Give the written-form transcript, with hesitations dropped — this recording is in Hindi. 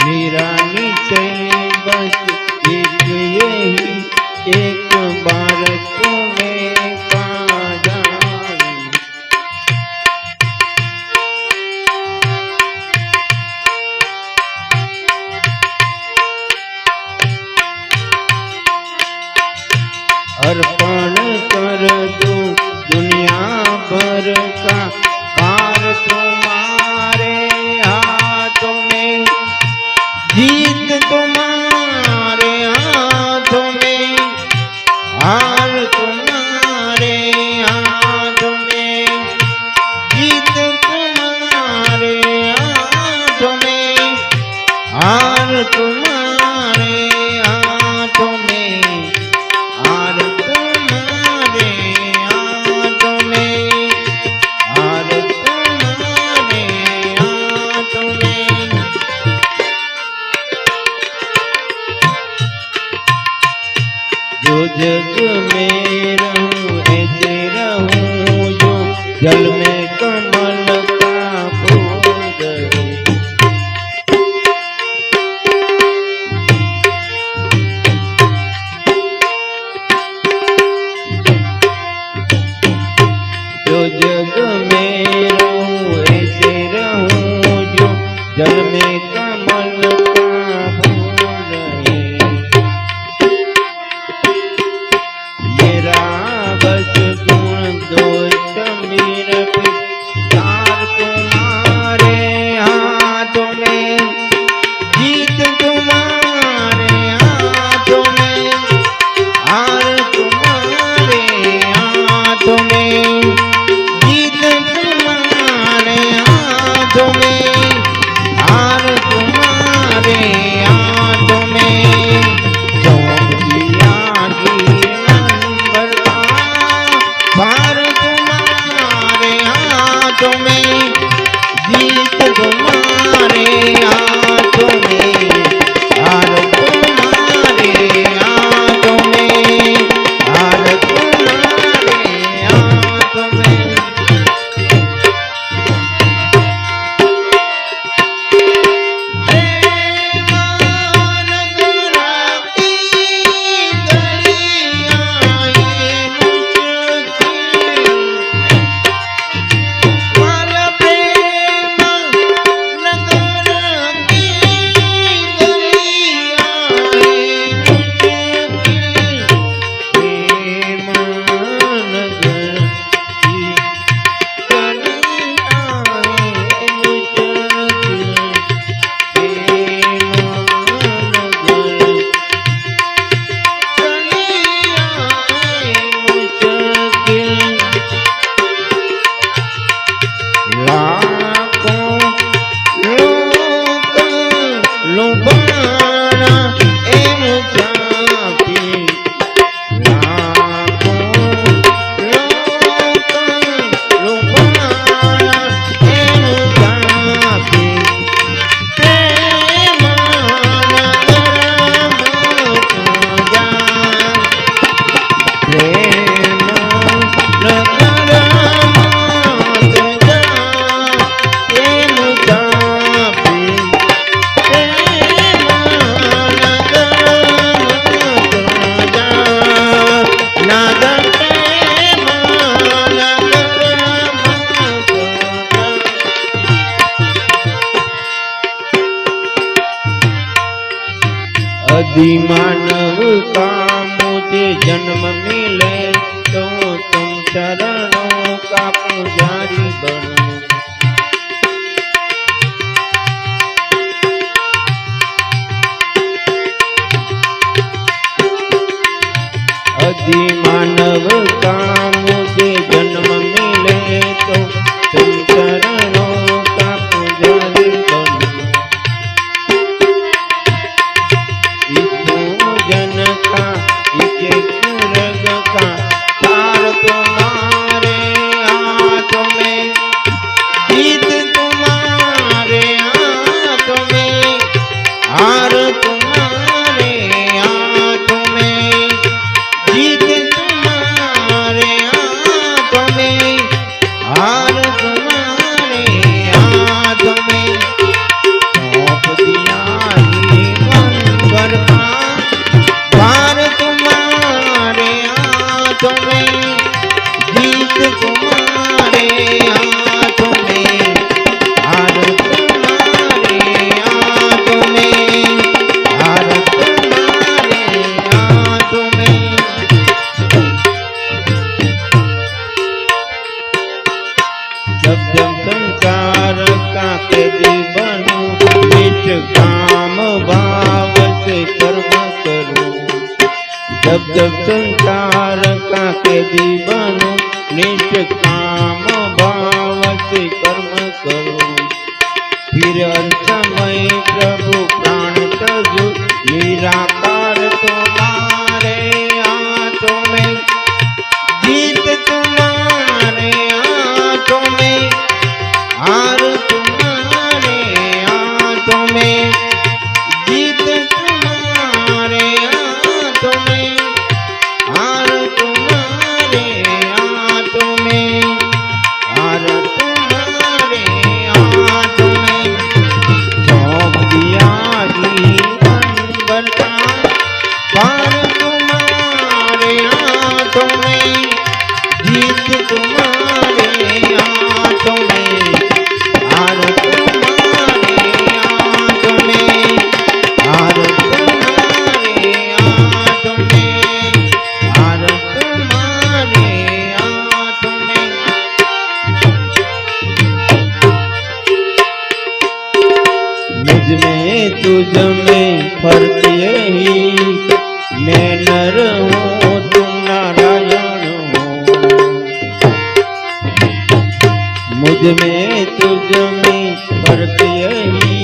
मेरा निश्चय बस एक यही, एक बार तुम्हें पा जाऊं। अर्पण कर दूं दुनिया भर का पार तुम्हारे हाथों में, जीत तुम्हारे हाथों में, हार तुम्हारे हाथों में, जीत तुम्हारे हाथों में, हार तुम्हारे हाथों में, हार तुम्हारे हाथों में, हार तुम्हारे हाथों में। जो जग में रहूं ऐसे रहूं, जो जल में कमल का फूल रहे। जो जग में रहूं ऐसे रहूं, जो जल में कमल का फूल रहे। बस गुण दोष मेरा प्यार तुम्हारे हाथों में, जीत तुम्हारे हाथों में, हार तुम्हारे हाथों में, जीत तुम्हारे हाथों में, हार तुम्हारे हाथों में। सौंप दिया भार तुम्हारे हाथों में, जीत तुम्हारे हाथों में, हार तुम्हारे हाथों में, हार तुम्हारे हाथों में। यदि मानव का मुझे जन्म मिले तो तुम चरणों का पुजारी बनो। यदि मानव का मुझे जन्म मिले तो तुम चरणों का पुजारी बनो। जन का एक रग का तार तुम्हारे हाथों में, जब जब संसार का कैदी बनो निष्काम भाव से कर्म करो फिर अंत समय प्रभु प्राण तजो निराकार तुम्हारे हाथों में जीत तुम्हारे हाथों में हार तुम्हारे हाथों में जीत तुम्हारे हाथों में हार तुम्हारे हाथों में हार तुम्हारे हाथों में सौंप दिया जीवन बता पार तुम्हारे हाथों में जीत तुम्हारे हाथों में हार तुम्हारे हाथों में हार तुम्हारे हाथों में हार तुम्हारे हाथों में। मुझ में तुझ में फर्क यही मैं नर हूँ तुम नारायण हो मुझ में तुझ में फर्क यही